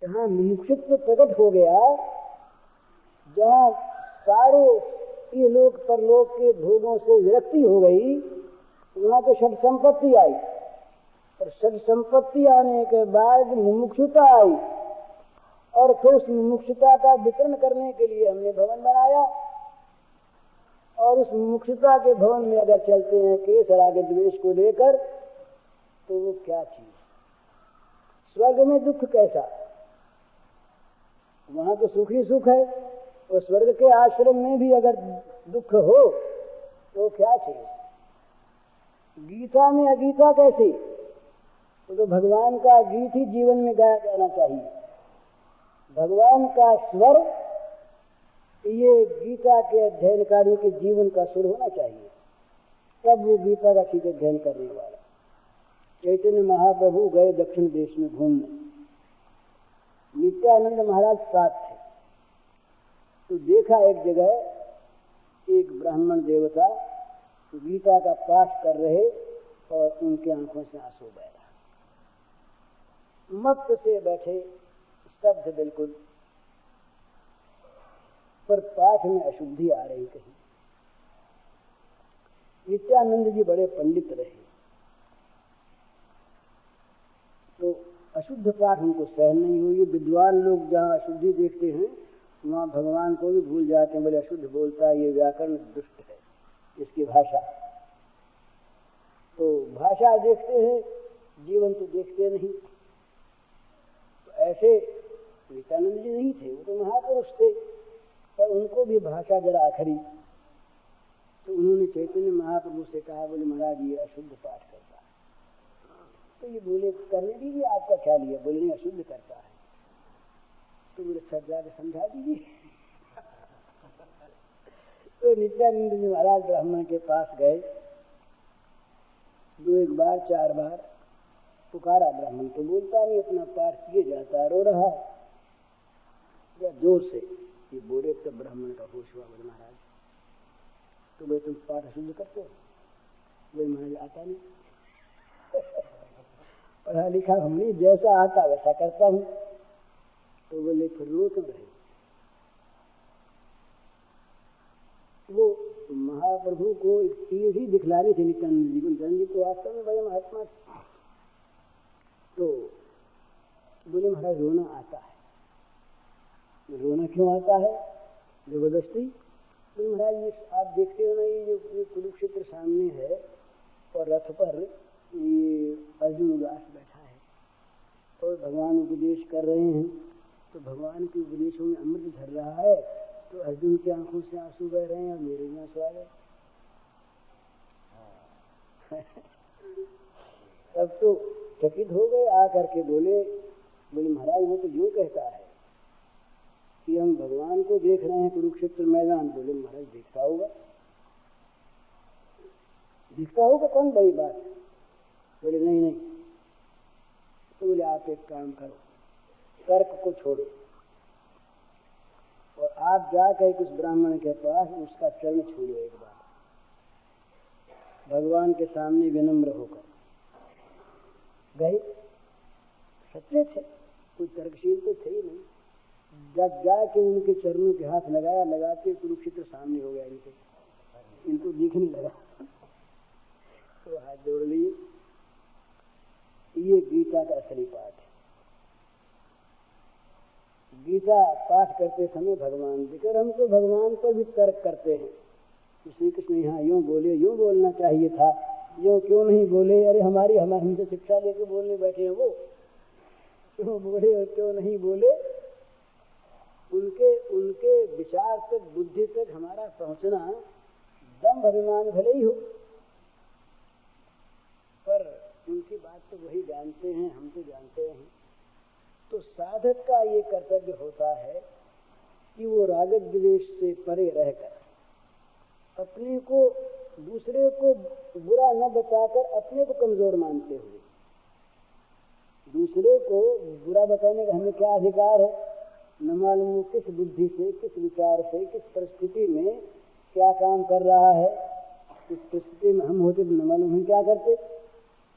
जहाँ मुमुक्षुत्व प्रकट हो गया, जहाँ सारे इहलोक परलोक के भोगों से विरक्ति हो गई, वहाँ तो षड संपत्ति आई। और षड संपत्ति आने के बाद मुमुक्षुता आई, और फिर उस मुमुक्षुता का वितरण करने के लिए हमने भवन बनाया। और उस मुमुक्षुता के भवन में अगर चलते हैं केस राग द्वेष को लेकर, तो वो क्या चीज? स्वर्ग में दुख कैसा? वहां तो सुख ही सुख है, और स्वर्ग के आश्रम में भी अगर दुख हो तो क्या चीज? गीता में अगीता कैसी? तो भगवान का गीत ही जीवन में गाया जाना चाहिए। भगवान का स्वर ये गीता के अध्ययनकारी के जीवन का सुर होना चाहिए, तब वो गीता का ठीक अध्ययन करने वाला। चैतन्य महाप्रभु गए दक्षिण देश में घूमने, नित्यानंद महाराज साथ थे। तो देखा एक जगह एक ब्राह्मण देवता गीता का पाठ कर रहे, और उनके आंखों से आंसू बह रहा, मत से बैठे, स्तब्ध बिल्कुल। पर पाठ में अशुद्धि आ रही कहीं। नित्यानंद जी बड़े पंडित रहे, तो अशुद्ध पाठ उनको सहन नहीं हुई। विद्वान लोग जहाँ अशुद्धि देखते हैं वहाँ भगवान को भी भूल जाते हैं, बोले अशुद्ध बोलता है, ये व्याकरण दुष्ट है इसकी भाषा। तो भाषा देखते हैं, जीवन तो देखते नहीं। तो ऐसे नित्यानंद जी नहीं थे, वो तो महापुरुष थे, पर उनको भी भाषा जरा आखरी। तो उन्होंने चैतन्य महाप्रभु से कहा, बोले महाराज ये अशुद्ध पाठ करता है। तो ये बोले करने दीजिए, आपका क्या लिया? बोले नहीं, अशुद्ध करता है। तो बोले अच्छा जाके समझा दीजिए। तो नित्यानंद जी महाराज ब्राह्मण के पास गए, दो एक बार चार बार पुकारा। ब्राह्मण तो बोलता नहीं, अपना पाठ किए जाता, रो रहा या जोर से। ये बोले तब ब्राह्मण का होश हुआ, बोले महाराज तो भाई तुम पाठ अशुद्ध करते हो? बोले महाराज आता नहीं, पढ़ा लिखा हम नहीं, जैसा आता वैसा करता हूँ। तो बोले फिर रो क्यों रहे? वो महाप्रभु को एक चीज ही दिखलानी थी नित्यानंद जी को। नित्यानंद जी तो वास्तव में बड़े महात्मा थे। तो बोले महाराज रोना आता है। रोना क्यों आता है? जबरदस्ती? बोले महाराज ये आप देखते हो ना, ये जो कुरुक्षेत्र सामने है और रथ पर ये अर्जुन उदास बैठा है और भगवान उपदेश कर रहे हैं, तो भगवान के उपदेशों में अमृत झर रहा है, तो अर्जुन की आंखों से आंसू बह रहे हैं और मेरे में आंसू आ गए। तब तो चकित हो गए, आ करके बोले महाराज वो तो यूँ कहता है कि हम भगवान को देख रहे हैं कुरुक्षेत्र मैदान। बोले महाराज दिखता होगा कौन बड़ी बात है? बोले नहीं। तो बोले आप एक काम करो, तर्क को छोड़ो और आप जाकर उस ब्राह्मण के पास उसका चरण छू लो एक बार, भगवान के सामने विनम्र होकर। गए, सच्चे थे, कोई तर्कशील तो थे ही नहीं। जब जाके उनके चरणों के हाथ लगाया, लगाते कुरुक्षेत्र सामने हो गया, इनको दिखने लगा। तो हाथ जोड़ लिए। ये गीता का असली पाठ है। गीता पाठ करते समय भगवान दिखकर हम तो भगवान पर भी तर्क करते हैं। श्री कृष्ण यहाँ यूँ बोले, यूँ बोलना चाहिए था, यूँ क्यों नहीं बोले? अरे हमसे शिक्षा लेके बोलने बैठे हैं, वो क्यों बोले और क्यों नहीं बोले? उनके विचार तक, बुद्धि तक हमारा पहुंचना दम्भ अभिमान भले ही हो, पर उनकी बात तो वही जानते हैं, हम तो जानते हैं। तो साधक का ये कर्तव्य होता है कि वो राग द्वेष से परे रहकर अपने को, दूसरे को बुरा न बताकर अपने को कमजोर मानते हुए, दूसरे को बुरा बताने का हमें क्या अधिकार है? न मालूम किस बुद्धि से, किस विचार से, किस परिस्थिति में क्या काम कर रहा है। इस परिस्थिति में हम होते तो न मालूम हम क्या करते।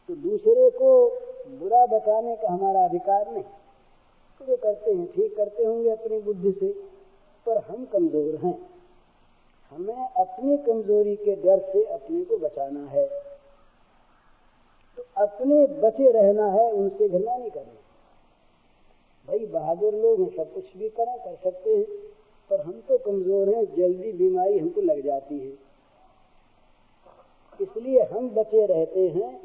तो दूसरे को बुरा बताने का हमारा अधिकार नहीं। तो वो करते हैं, ठीक करते होंगे अपनी बुद्धि से, पर हम कमजोर हैं। हमें अपनी कमजोरी के डर से अपने को बचाना है, तो अपने बचे रहना है, उनसे घृणा नहीं करनी। भाई बहादुर लोग हैं, सब कुछ भी करें, कर सकते हैं, पर हम तो कमजोर हैं, जल्दी बीमारी हमको लग जाती है, इसलिए हम बचे रहते हैं।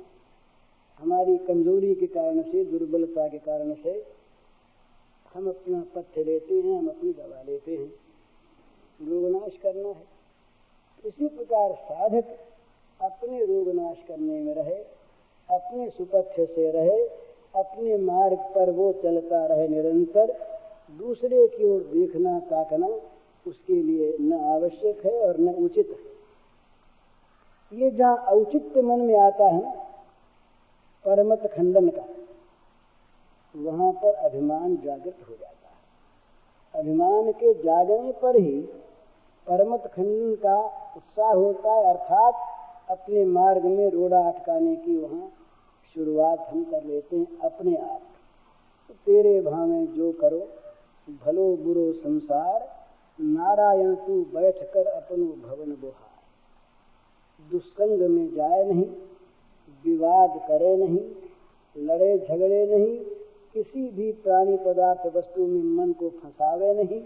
हमारी कमजोरी के कारण से, दुर्बलता के कारण से हम अपना पथ्य लेते हैं, हम अपनी दवा लेते हैं, रोगनाश करना है। इसी प्रकार साधक अपने रोगनाश करने में रहे, अपने सुपथ्य से रहे, अपने मार्ग पर वो चलता रहे निरंतर। दूसरे की ओर देखना ताकना उसके लिए न आवश्यक है और न उचित है। ये जहाँ औचित्य मन में आता है ना परमत खंडन का, वहाँ पर अभिमान जागृत हो जाता है। अभिमान के जागने पर ही परमत खंडन का उत्साह होता है, अर्थात अपने मार्ग में रोड़ा अटकाने की वहाँ शुरुआत हम कर लेते हैं अपने आप। तो तेरे भावें जो करो, भलो बुरो संसार, नारायण तू बैठ कर अपनो भवन बुहार। दुस्संग में जाए नहीं, विवाद करे नहीं, लड़े झगड़े नहीं, किसी भी प्राणी पदार्थ वस्तु में मन को फंसावे नहीं,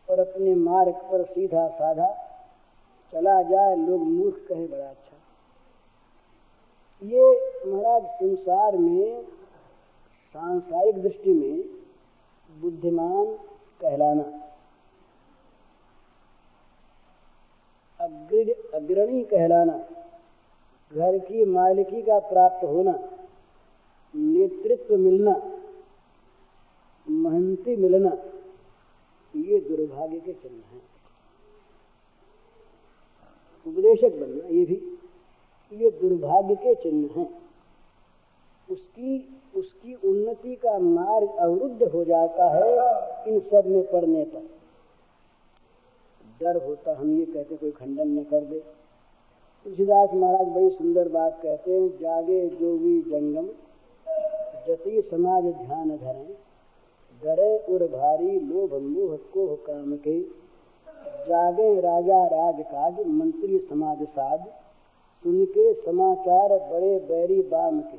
और अपने मार्ग पर सीधा साधा चला जाए। लोग मूर्ख कहे बड़ा अच्छा। ये महाराज संसार में सांसारिक दृष्टि में बुद्धिमान कहलाना, अग्रणी कहलाना, घर की मालिकी का प्राप्त होना, नेतृत्व मिलना, महंती मिलना, ये दुर्भाग्य के चिन्ह हैं। उपदेशक बनना ये दुर्भाग्य के चिन्ह हैं। उसकी उन्नति का मार्ग अवरुद्ध हो जाता है इन सब में पड़ने पर। डर होता, हम ये कहते कोई खंडन न कर दे। तुलसीदास महाराज बड़ी सुंदर बात कहते हैं, जागे जोगी जंगम जति समाज ध्यान धरें, डरे उर भारी लोभ मोह कोह काम के, जागे राजा राजकाज मंत्री समाज साध, सुन के समाचार बड़े बैरी बाम के,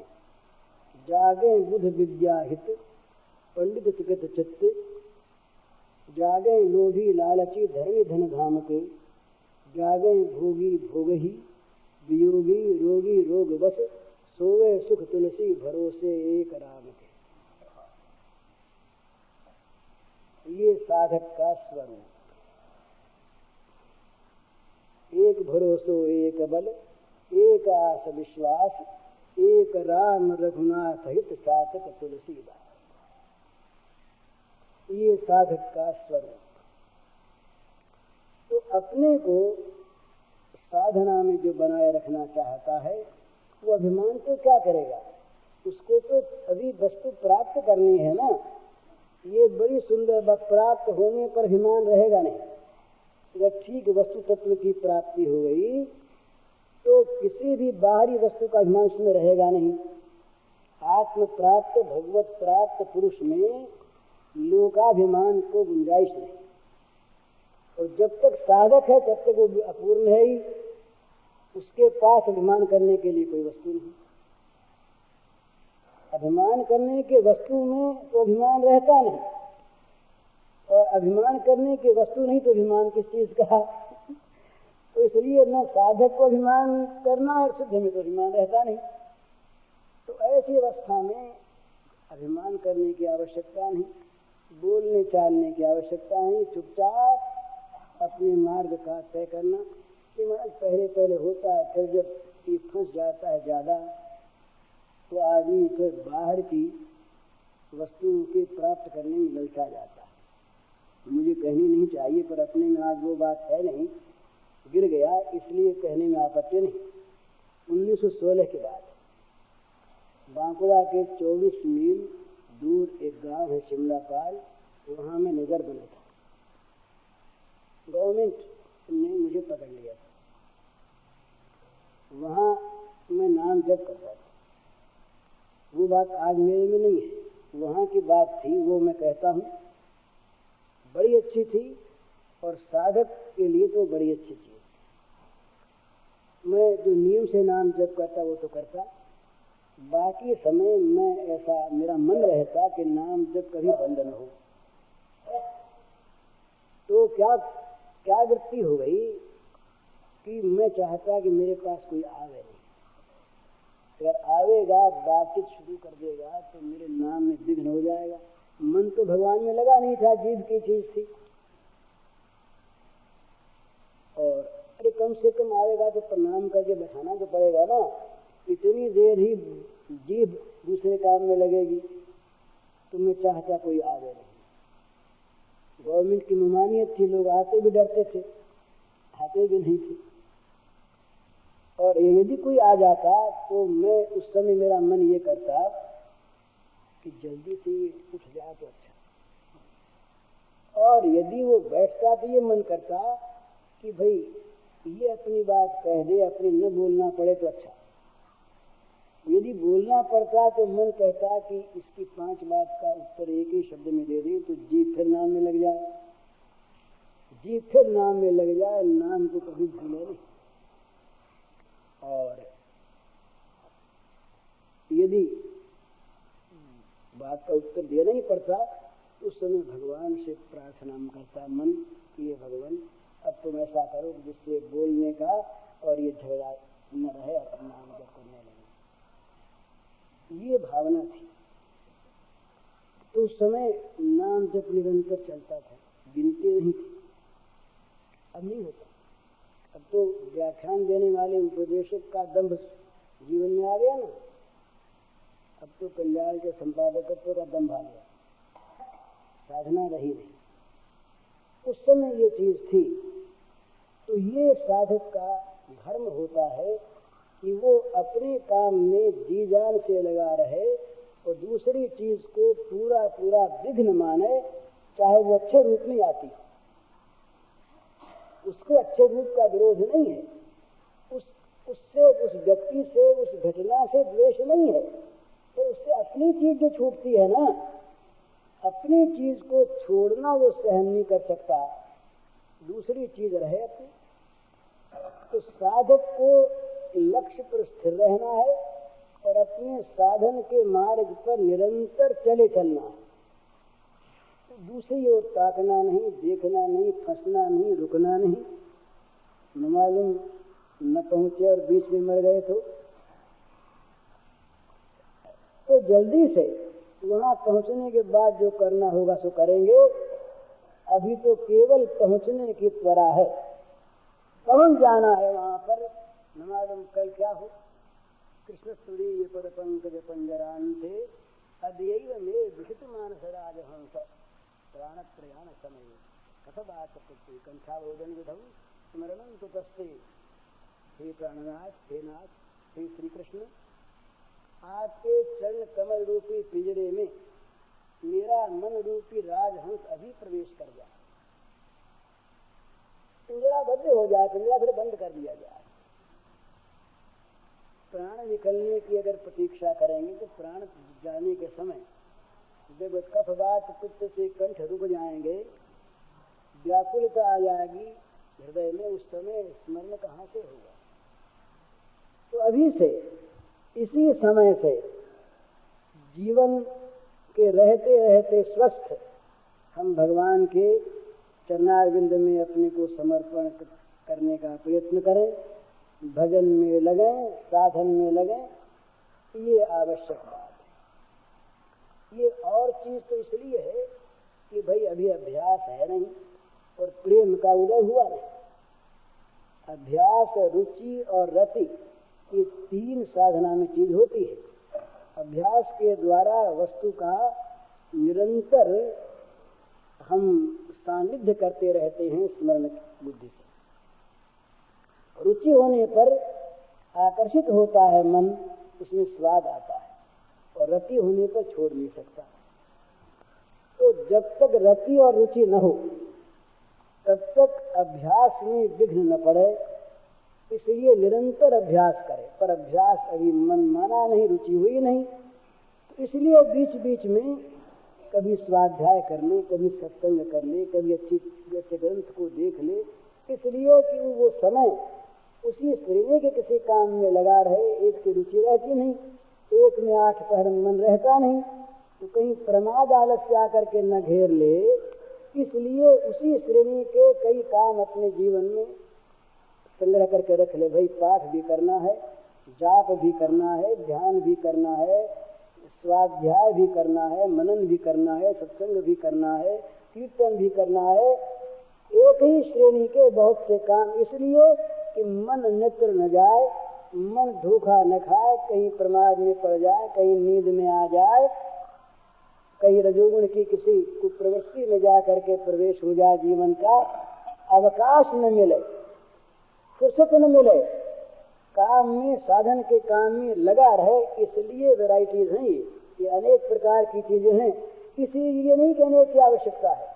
जागे बुध विद्या हित पंडित चिकित चित्त, जागे लोभी लालची धर्मी धन धाम के, जागे भोगी भोगही वियोगी रोगी रोग बस, सोवे सुख तुलसी भरोसे एक राम के। ये साधक का स्वरूप। एक भरोसो एक बल, एक आस विश्वास, एक राम रघुनाथ हित साधक तुलसीदास। ये साधक का स्वरूप। तो अपने को साधना में जो बनाए रखना चाहता है वो अभिमान तो क्या करेगा, उसको तो अभी वस्तु प्राप्त करनी है ना। ये बड़ी सुंदर प्राप्त होने पर अभिमान रहेगा नहीं। जब ठीक वस्तु तत्व की प्राप्ति हो गई तो किसी भी बाहरी वस्तु का अभिमान उसमें रहेगा नहीं। आत्म प्राप्त भगवत प्राप्त पुरुष में लोकाभिमान को गुंजाइश नहीं। और जब तक साधक है तब तक वो अपूर्ण है ही, उसके पास अभिमान करने के लिए कोई वस्तु नहीं। अभिमान करने के वस्तु में तो अभिमान रहता नहीं, और अभिमान करने की वस्तु नहीं तो अभिमान किस चीज का। तो इसलिए न साधक को अभिमान करना और सिद्ध में तो अभिमान रहता नहीं। तो ऐसी अवस्था में अभिमान करने की आवश्यकता नहीं, बोलने चालने की आवश्यकता नहीं। चुपचाप अपने मार्ग का तय करना कि महाराज पहले पहले होता है, फिर जब ये फंस जाता है ज्यादा तो आदमी फिर बाहर की वस्तुओं के प्राप्त करने में ललचा जाता है। मुझे कहनी नहीं चाहिए पर अपने में आज वो बात है नहीं, गिर गया इसलिए कहने में आपत्ति नहीं। 1916 के बाद बांकुड़ा के 24 मील दूर एक गांव है शिमलापाल, वहाँ में नगर बना था। गवर्नमेंट ने मुझे पकड़ लिया था। वहाँ मैं नाम जप करता था। वो बात आज मेरे में नहीं है, वहाँ की बात थी, वो मैं कहता हूँ, बड़ी अच्छी थी और साधक के लिए तो बड़ी अच्छी चीज। मैं जो नियम से नाम जप करता वो तो करता, बाकी समय मैं ऐसा मेरा मन रहता कि नाम जप कभी बंद न हो। तो क्या क्या वृत्ति हो गई कि मैं चाहता कि मेरे पास कोई आवे नहीं। अगर आवेगा, बातचीत शुरू कर देगा तो मेरे नाम में विघ्न हो जाएगा। मन तो भगवान में लगा नहीं था, जीव की चीज थी। और अरे कम से कम आवेगा तो प्रणाम करके बैठाना तो पड़ेगा ना, इतनी देर ही जीभ दूसरे काम में लगेगी। तो मैं चाहता कोई आवे नहीं। गवर्नमेंट की ममानियत थी, लोग आते भी डरते थे, आते भी नहीं थे। और यदि कोई आ जाता तो मैं उस समय मेरा मन ये करता कि जल्दी से उठ जाए तो अच्छा। और यदि वो बैठता तो ये मन करता कि भाई ये अपनी बात कह दे, अपनी न बोलना पड़े तो अच्छा। यदि बोलना पड़ता तो मन कहता कि इसकी 5 बात का उत्तर एक ही शब्द में दे दे तो जीभ फिर नाम में लग जाए, जीभ फिर नाम में लग जाए, नाम को कभी भूले नहीं। और यदि बात का उत्तर देना ही पड़ता उस समय भगवान से प्रार्थना करता मन कि ये भगवान अब तुम ऐसा करो जिससे बोलने का और ये झगड़ा न रहे, अपना नाम जप करने लगे। ये भावना थी। तो उस समय नाम जप निरंतर चलता था, गिनती नहीं थी। अब नहीं होता। अब तो व्याख्यान देने वाले उपदेशक का दंभ जीवन में आ गया ना। अब तो कल्याण के संपादकत्व का दंभ आ गया, साधना रही नहीं। उस समय ये चीज थी। तो ये साधक का धर्म होता है कि वो अपने काम में जी जान से लगा रहे और दूसरी चीज को पूरा पूरा विघ्न माने, चाहे वो अच्छे रूप में आती हो। उसको अच्छे रूप का विरोध नहीं है, उससे उस व्यक्ति से उस घटना से द्वेष नहीं है, तो उससे अपनी चीज जो छूटती है ना, अपनी चीज को छोड़ना वो सहन नहीं कर सकता, दूसरी चीज रहे अपनी। तो साधक को लक्ष्य पर स्थिर रहना है और अपने साधन के मार्ग पर निरंतर चले चलना है। तो दूसरी ओर ताकना नहीं, देखना नहीं, फंसना नहीं, रुकना नहीं। न मालूम न पहुंचे और बीच में मर गए तो जल्दी से वहां पहुंचने के बाद जो करना होगा सो करेंगे। अभी तो केवल पहुंचने की त्वरा है, पहुंच जाना है वहां पर। न मालूम कल क्या हो। कृष्ण स्तुति पद पंकज पंजरांते अद्यैव मे विहित मानस राजहंस प्राण प्रयाण समय कथबात कंठावोदन विधौ स्मरणं तो तस्ते। हे प्राणनाथ, हे नाथ, हे श्री कृष्ण, आपके चरण कमल रूपी पिंजरे में मेरा मन रूपी राजहंस अभी प्रवेश कर जाए। पिंजरा बंद हो जाए, पिंजरा फिर बंद कर दिया जाए। प्राण निकलने की अगर प्रतीक्षा करेंगे तो प्राण जाने के समय जब कफवात पित्त से कंठ रुक जाएंगे, व्याकुलता आ जाएगी हृदय में, उस समय स्मरण कहाँ से होगा। तो अभी से, इसी समय से जीवन के रहते रहते स्वस्थ हम भगवान के चरणारविंद में अपने को समर्पण करने का प्रयत्न करें, भजन में लगें, साधन में लगें। ये आवश्यक बात है। ये और चीज तो इसलिए है कि भाई अभी अभ्यास है नहीं और प्रेम का उदय हुआ नहीं। अभ्यास, रुचि और रति, ये 3 साधना में चीज होती है। अभ्यास के द्वारा वस्तु का निरंतर हम सानिध्य करते रहते हैं स्मरण बुद्धि से। रुचि होने पर आकर्षित होता है मन, उसमें स्वाद आता है, और रति होने पर छोड़ नहीं सकता। तो जब तक रति और रुचि न हो तब तक अभ्यास में विघ्न न पड़े, इसलिए निरंतर अभ्यास करें। पर अभ्यास अभी मन माना नहीं, रुचि हुई नहीं, तो इसलिए बीच बीच में कभी स्वाध्याय कर ले, कभी सत्संग कर ले, कभी अच्छे ग्रंथ को देख ले, इसलिए कि वो समय उसी श्रेणी के किसी काम में लगा रहे। एक की रुचि रहती नहीं, एक में 8 पहर मन रहता नहीं, तो कहीं प्रमाद आलस्य आकर के न घेर ले। इसलिए उसी श्रेणी के कई काम अपने जीवन में संग्रह करके रख ले। भाई पाठ भी करना है, जाप भी करना है, ध्यान भी करना है, स्वाध्याय भी करना है, मनन भी करना है, सत्संग भी करना है, कीर्तन भी करना है। एक ही श्रेणी के बहुत से काम, इसलिए कि मन नेत्र न जाए, मन धोखा न खाए, कहीं प्रमाद में पड़ जाए, कहीं नींद में आ जाए, कहीं रजोगुण की किसी कुप्रवृत्ति में जा करके प्रवेश हो जाए, जीवन का अवकाश न मिले, फुर्सत न मिले, काम में साधन के काम में लगा रहे। इसलिए वैराइटीज हैं, ये अनेक प्रकार की चीजें हैं। इसीलिए नहीं कहने की आवश्यकता है।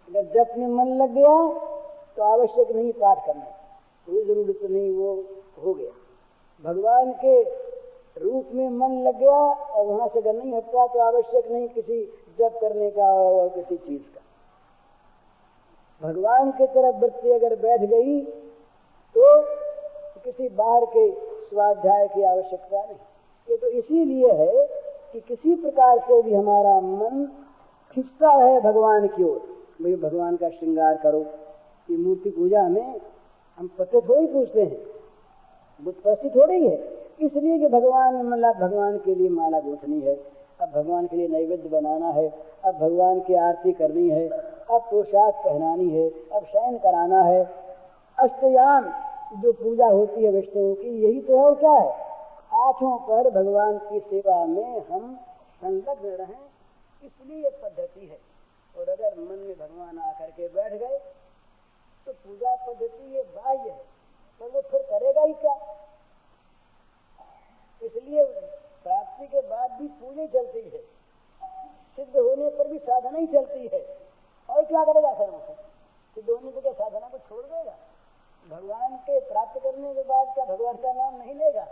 अगर जप में मन लग गया तो आवश्यक नहीं पाठ करना, कोई जरूरत नहीं, वो हो गया। भगवान के रूप में मन लग गया और वहां से अगर नहीं हटता तो आवश्यक नहीं किसी जप करने का और किसी चीज का। भगवान की तरफ वृत्ति अगर बैठ गई तो किसी बाहर के स्वाध्याय की आवश्यकता नहीं। ये तो इसीलिए है कि किसी प्रकार से भी हमारा मन खिंचता है भगवान की ओर। भाई भगवान का श्रृंगार करो। ये मूर्ति पूजा में हम पते थोड़ी पूछते हैं, बुद्ध परस्ती थोड़ी है। इसलिए कि भगवान मतलब भगवान के लिए माला गूंथनी है, अब भगवान के लिए नैवेद्य बनाना है, अब भगवान की आरती करनी है, अब पोशाक पहनानी है, अब शयन कराना है। अष्टयाम जो पूजा होती है वैष्णवों की, यही तो है। क्या है? आँखों पर भगवान की सेवा में हम संलग्न रहें, इसलिए ये पद्धति है। और अगर मन में भगवान आकर के बैठ गए तो पूजा पद्धति ये बाह्य है, पर वो फिर करेगा ही क्या? इसलिए प्राप्ति के बाद भी पूजा चलती है, सिद्ध होने पर भी साधना ही चलती है। और क्या करेगा सर? सिद्ध होने पर क्या साधना को छोड़ देगा? भगवान के प्राप्त करने के बाद क्या भगवान का नाम नहीं लेगा?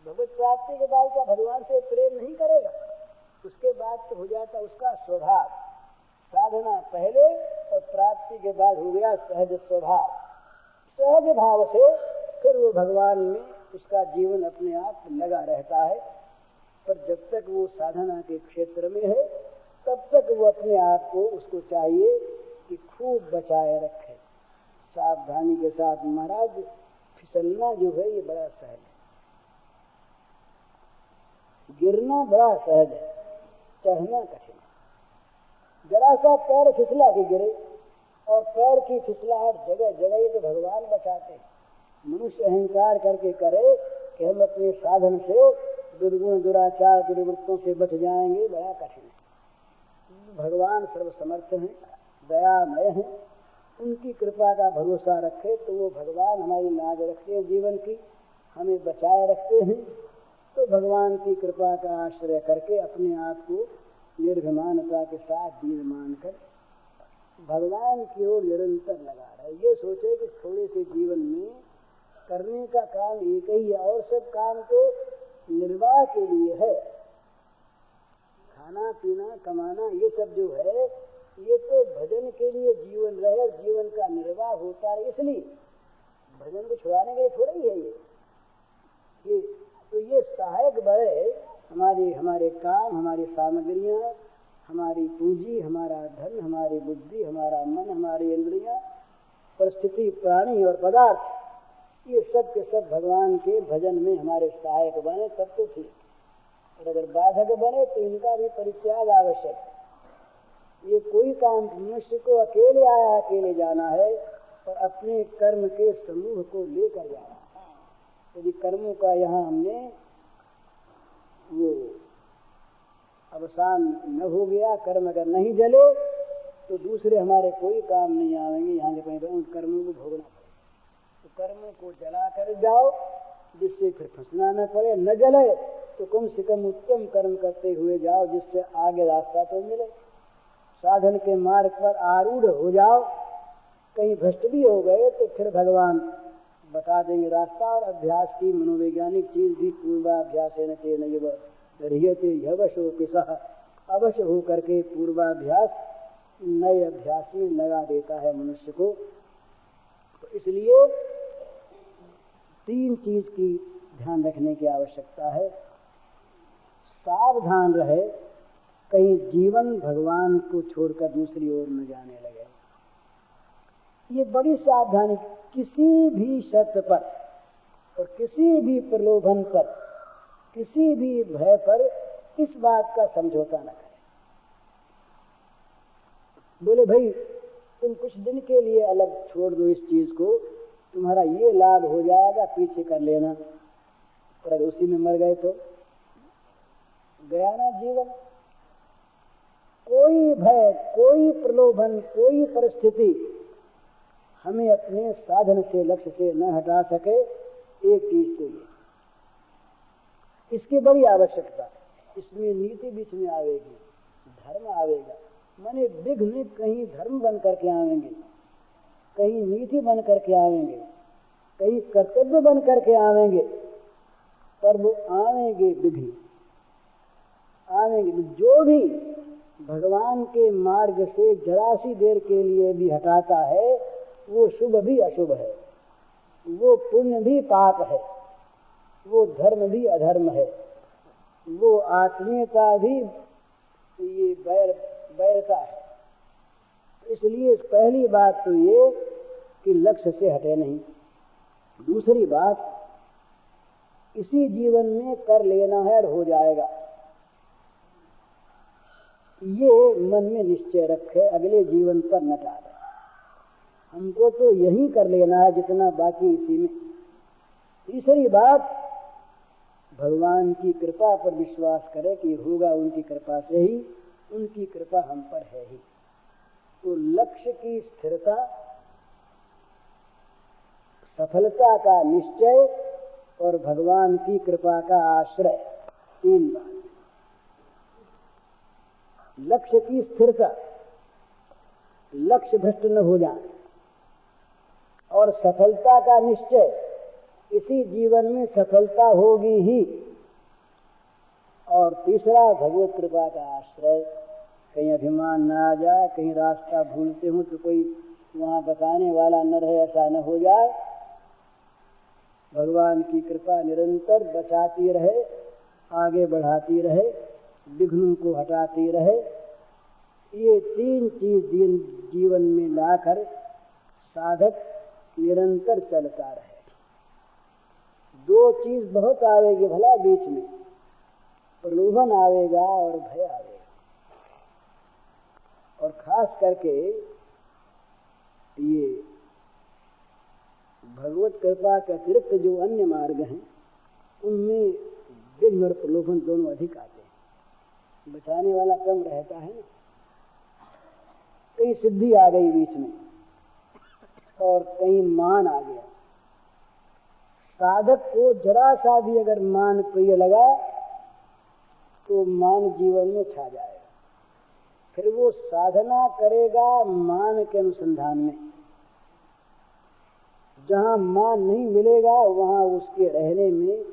भगवत प्राप्ति के बाद क्या भगवान से प्रेम नहीं करेगा? उसके बाद तो हो जाता उसका स्वभाव। साधना पहले और प्राप्ति के बाद हो गया सहज स्वभाव। सहज भाव से फिर वो भगवान में उसका जीवन अपने आप लगा रहता है। पर जब तक वो साधना के क्षेत्र में है तब तक वो अपने आप को, उसको चाहिए कि खूब बचाए रखे, सावधानी के साथ। महाराज फिसलना जो है ये बड़ा सहज है, गिरना बड़ा सहज है, चढ़ना कठिन है। जरा सा पैर फिसला के गिरे, और पैर की फिसलाहट जगह जगह ये तो भगवान बचाते हैं। मनुष्य अहंकार करके करे कि हम अपने साधन से दुर्गुण दुराचार दुर्वृत्तों से बच जाएंगे, बड़ा कठिन है। भगवान सर्वसमर्थ हैं, दयामय हैं, उनकी कृपा का भरोसा रखे तो वो भगवान हमारी लाज रखते हैं, जीवन की हमें बचाए रखते हैं। तो भगवान की कृपा का आश्रय करके अपने आप को निर्भिमानता के साथ दीन मानकर भगवान की ओर निरंतर लगा रहे। ये सोचे कि थोड़े से जीवन में करने का काम एक ही है, और सब काम तो निर्वाह के लिए है। खाना पीना कमाना ये सब जो है ये तो भजन के लिए जीवन रहे और जीवन का निर्वाह होता है। इसलिए भजन को छुड़ाने के लिए थोड़ा ही है ये तो ये सहायक बड़े हमारे काम, हमारी सामग्रियां, हमारी पूंजी, हमारा धन, हमारी बुद्धि, हमारा मन, हमारी इंद्रियां, परिस्थिति, प्राणी और पदार्थ, ये सब के सब भगवान के भजन में हमारे सहायक बने तब तो ठीक। और अगर बाधक बने तो इनका भी परित्याग आवश्यक है। ये कोई काम मनुष्य को अकेले आया अकेले जाना है, पर अपने कर्म के समूह को लेकर जाना है। यदि कर्मों का यहाँ हमने वो अवसान न हो गया, कर्म अगर नहीं जले तो दूसरे हमारे कोई काम नहीं आएंगे। यहाँ के कहीं उन कर्मों को भोगना पड़े, तो कर्मों को जला कर जाओ जिससे फिर फंसना न पड़े। न जले तो कम से कम उत्तम कर्म करते हुए जाओ जिससे आगे रास्ता तो मिले। साधन के मार्ग पर आरूढ़ हो जाओ, कहीं भ्रष्ट भी हो गए तो फिर भगवान बता देंगे रास्ता। और अभ्यास की मनोवैज्ञानिक चीज भी पूर्वाभ्यास रहते यवशो पिसह, अवश्य हो करके पूर्वाभ्यास नए अभ्यास में लगा देता है मनुष्य को। तो इसलिए 3 चीज की ध्यान रखने की आवश्यकता है। सावधान रहे कहीं जीवन भगवान को छोड़कर दूसरी ओर न जाने लगे। ये बड़ी सावधानी, किसी भी शर्त पर और किसी भी प्रलोभन पर, किसी भी भय पर इस बात का समझौता न करें। बोले भाई तुम कुछ दिन के लिए अलग छोड़ दो इस चीज को, तुम्हारा ये लाभ हो जाएगा, पीछे कर लेना। और अगर उसी में मर गए तो गया ना जीवन। कोई भय, कोई प्रलोभन, कोई परिस्थिति हमें अपने साधन से, लक्ष्य से न हटा सके। एक चीज तो ये, इसकी बड़ी आवश्यकता। इसमें नीति बीच में आवेगी, धर्म आवेगा। माने विघ्न कहीं धर्म बन करके आवेंगे, कहीं नीति बन करके आवेंगे, कहीं कर्तव्य बन करके आवेंगे, पर वो आवेंगे विघ्न आवेंगे। जो भी भगवान के मार्ग से जरा सी देर के लिए भी हटाता है, वो शुभ भी अशुभ है, वो पुण्य भी पाप है, वो धर्म भी अधर्म है, वो आत्मीयता भी ये वैरता है। इसलिए पहली बात तो ये कि लक्ष्य से हटे नहीं। दूसरी बात, इसी जीवन में कर लेना है और हो जाएगा, ये मन में निश्चय रखे, अगले जीवन पर न टाले। हमको तो यही कर लेना है जितना बाकी इसी में। तीसरी बात, भगवान की कृपा पर विश्वास करे कि होगा उनकी कृपा से ही, उनकी कृपा हम पर है ही। तो लक्ष्य की स्थिरता, सफलता का निश्चय और भगवान की कृपा का आश्रय, 3 बात। लक्ष्य की स्थिरता, लक्ष्य भ्रष्ट न हो जाए, और सफलता का निश्चय, इसी जीवन में सफलता होगी ही। और तीसरा, भगवत कृपा का आश्रय। कहीं अभिमान न आ जाए, कहीं रास्ता भूलते हो तो कोई वहां बताने वाला न रहे, ऐसा न हो जाए। भगवान की कृपा निरंतर बचाती रहे, आगे बढ़ाती रहे, विघ्नों को हटाती रहे। ये 3 चीज जीवन में लाकर साधक निरंतर चलता रहे। 2 चीज बहुत आवेगी भला बीच में, प्रलोभन आवेगा और भय आवेगा। और खास करके ये भगवत कृपा के अतिरिक्त जो अन्य मार्ग हैं, उनमें विघ्न और प्रलोभन दोनों अधिक आते हैं। बचाने वाला कम रहता है ना। कहीं सिद्धि आ गई बीच में और कहीं मान आ गया। साधक को जरा सा भी अगर मान प्रिय लगा तो मान जीवन में छा जाएगा। फिर वो साधना करेगा मान के अनुसंधान में। जहाँ मान नहीं मिलेगा वहाँ उसके रहने में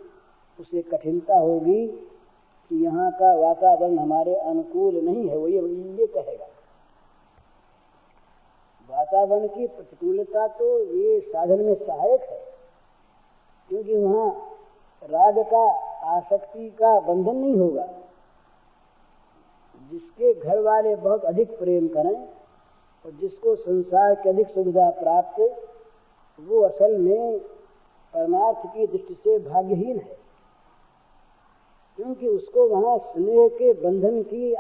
उसे कठिनता होगी कि यहाँ का वातावरण हमारे अनुकूल नहीं है, वो ये कहेगा। वातावरण की प्रतिकूलता तो ये साधन में सहायक है, क्योंकि वहाँ राग का, आसक्ति का बंधन नहीं होगा। जिसके घर वाले बहुत अधिक प्रेम करें और जिसको संसार की अधिक सुविधा प्राप्त, वो असल में परमार्थ की दृष्टि से भाग्यहीन है, क्योंकि उसको वहाँ स्नेह के बंधन की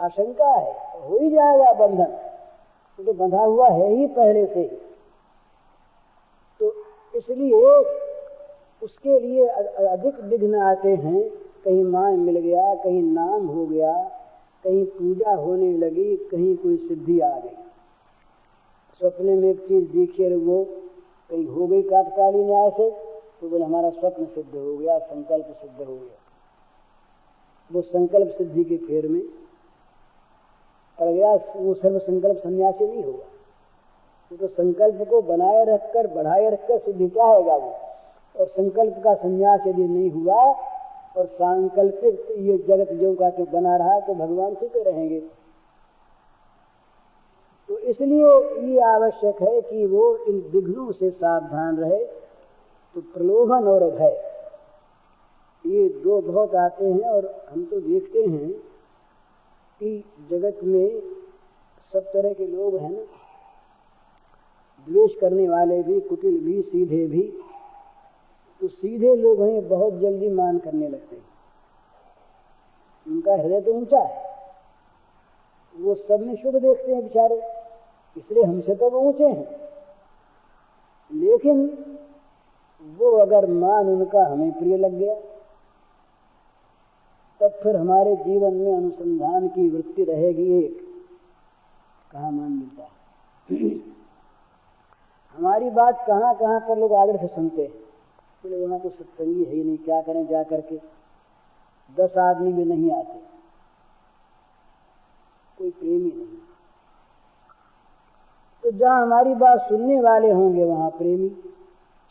आशंका है। हो ही जाएगा बंधन, तो बंधा हुआ है ही पहले से। तो इसलिए उसके लिए अधिक विघ्न आते हैं। कहीं मान मिल गया, कहीं नाम हो गया, कहीं पूजा होने लगी, कहीं कोई सिद्धि आ गई। स्वप्न में एक चीज दिखी और वो कहीं हो गई तात्कालिक न्याय से, तो बोले हमारा स्वप्न सिद्ध हो गया, संकल्प सिद्ध हो गया। वो संकल्प सिद्धि के फेर में पड़ गया। वो सर्व संकल्प सन्यासी नहीं होगा। वो तो संकल्प को बनाए रखकर, बढ़ाए रखकर सिद्धि चाहेगा वो। और संकल्प का संन्यास यदि नहीं हुआ और सांकल्पिक ये जगत जो का तो बना रहा तो भगवान छुपे रहेंगे। तो इसलिए ये आवश्यक है कि वो इन विघ्नों से सावधान रहे। तो प्रलोभन और भय ये दो बहुत आते हैं, और हम तो देखते हैं कि जगत में सब तरह के लोग हैं ना, द्वेष करने वाले भी, कुटिल भी, सीधे भी। तो सीधे लोग हैं बहुत जल्दी मान करने लगते हैं, उनका हृदय तो ऊंचा है, वो सब में शुभ देखते हैं बेचारे, इसलिए हमसे तो वो ऊंचे हैं। लेकिन वो अगर मान उनका हमें प्रिय लग गया तब फिर हमारे जीवन में अनुसंधान की वृत्ति रहेगी। एक कहाँ मान मिलता है हमारी बात कहाँ कहाँ पर लोग आदर से सुनते हैं, बोले वहाँ तो सत्संगी है ही नहीं, क्या करें जा करके, 10 आदमी भी नहीं आते, कोई प्रेमी नहीं। तो जहाँ हमारी बात सुनने वाले होंगे वहाँ प्रेमी,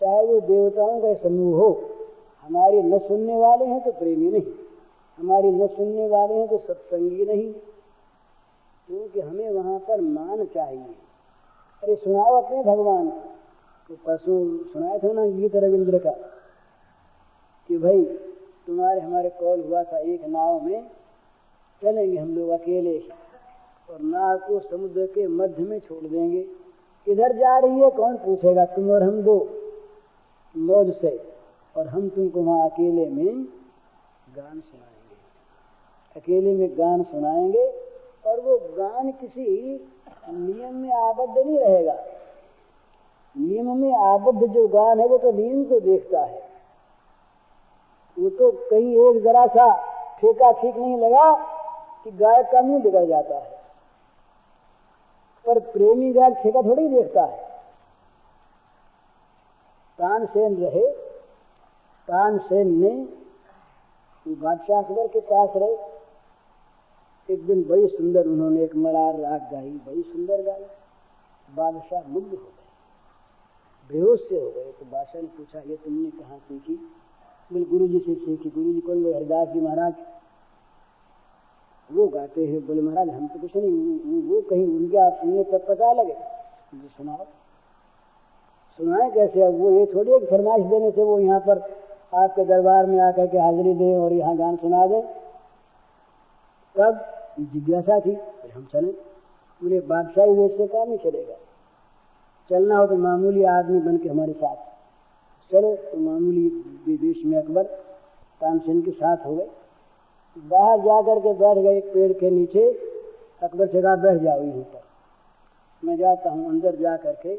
चाहे वो देवताओं का समूह हो। हमारे न सुनने वाले हैं तो प्रेमी नहीं, हमारी न सुनने वाले हैं तो सत्संगी नहीं, क्योंकि हमें वहाँ पर मान चाहिए। अरे सुनाओ अपने भगवान को। तो परसों सुनाया था ना गीत रविंद्र का कि भाई तुम्हारे हमारे कॉल हुआ था, एक नाव में चलेंगे हम लोग अकेले ही, और नाव को समुद्र के मध्य में छोड़ देंगे, किधर जा रही है कौन पूछेगा, तुम और हम दो मौज से, और हम तुमको वहाँ अकेले में गान सुनाएंगे, अकेले में गान सुनाएंगे। और वो गान किसी नियम में आबद्ध नहीं रहेगा। नियम में आबद्ध जो गान है वो तो नियम को देखता है, वो तो कहीं एक जरा सा ठेका ठीक नहीं लगा कि गायक का मुंह बिगड़ जाता है, पर प्रेमी गायक ठेका थोड़ी देखता है। तानसेन रहे, तानसेन ने बादशाह अकबर के पास रहे, एक दिन बड़ी सुंदर उन्होंने एक मलार राग गाई, बड़ी सुंदर गाई। बादशाह मुग्ध हो गए, बेहोश से हो गए। तो बादशाह ने पूछा ये तुमने कहाँ सीखी? बोले गुरु जी से सीखी। गुरु जी कौन? बोले हरिदास जी महाराज, वो गाते हैं। बोले महाराज हम तो कुछ नहीं, वो कहीं उनके आपने तब पता लगे। मुझे सुनाओ। सुनाए कैसे? अब वो ये थोड़ी एक फरमाइश देने से वो यहाँ पर आपके दरबार में आकर के हाजिरी दे और यहाँ गान सुना दे। तब जिज्ञासा थी, हम चले। बोले बादशाही वेश से काम नहीं चलेगा, चलना हो तो मामूली आदमी बन के हमारे साथ चलो। तो मामूली वेश में अकबर तानसेन के साथ हो गए। बाहर जा करके बैठ गए एक पेड़ के नीचे। अकबर से कहा बैठ जाओ यहीं पर, मैं जाता हूँ। अंदर जा करके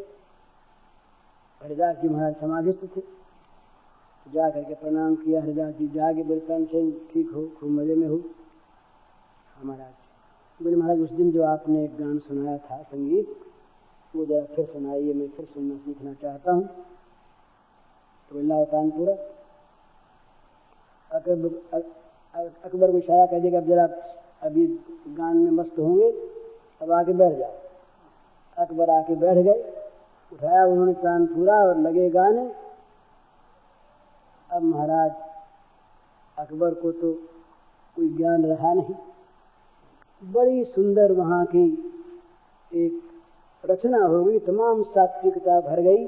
हरिदास जी महाराज समाधिस्थ थे, जा करके प्रणाम किया। हरिदास जी जाके बोले तानसेन ठीक हो, खूब मजे में हो? महाराज। बोले महाराज उस दिन जो आपने एक गान सुनाया था संगीत, वो जरा फिर सुनाइए, मैं फिर सुनना सीखना चाहता हूँ। तो बोला तानपुरा। अकबर को इशारा कर देगा, अब जरा अभी गान में मस्त होंगे, अब आके बैठ जाओ। अकबर आके बैठ गए, उठाया उन्होंने तानपुरा और लगे गाने। अब महाराज अकबर को तो कोई ज्ञान रहा नहीं, बड़ी सुंदर वहाँ की एक रचना हो गई, तमाम सात्विकता भर गई,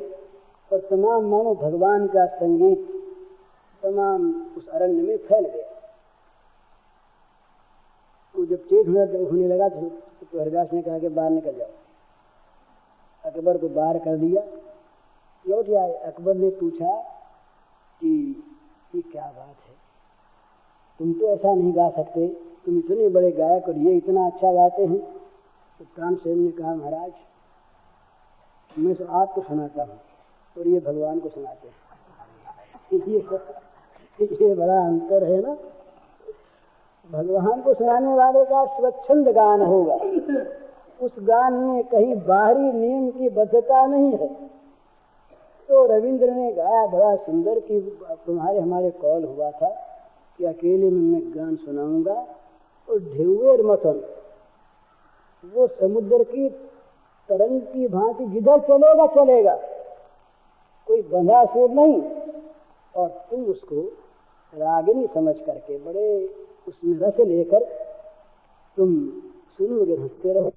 और तमाम मानो भगवान का संगीत तमाम उस अरण्य में फैल गया। तो जब चेत होने लगा तो हरिदास ने कहा कि बाहर निकल जाओ। अकबर को बाहर कर दिया, लौट आए। अकबर ने पूछा कि ये क्या बात है, तुम तो ऐसा नहीं गा सकते, तुम इतने बड़े गायक और ये इतना अच्छा गाते हैं। तो तानसेन ने कहा महाराज मैं तो आपको सुनाता हूँ और ये भगवान को सुनाते हैं। ये बड़ा अंतर है ना। भगवान को सुनाने वाले का स्वच्छंद गान होगा, उस गान में कहीं बाहरी नियम की बद्धता नहीं है। तो रविंद्र ने गाया बड़ा सुंदर कि तुम्हारे हमारे कॉल हुआ था कि अकेले में मैं गान सुनाऊंगा, और ढेउएर मतन वो समुद्र की तरंग की भांति जिधर चलेगा चलेगा, कोई बंधा सूर नहीं, और तुम उसको रागिनी समझ करके बड़े उसमें रस लेकर तुम सुनोगे, हंसते रहो।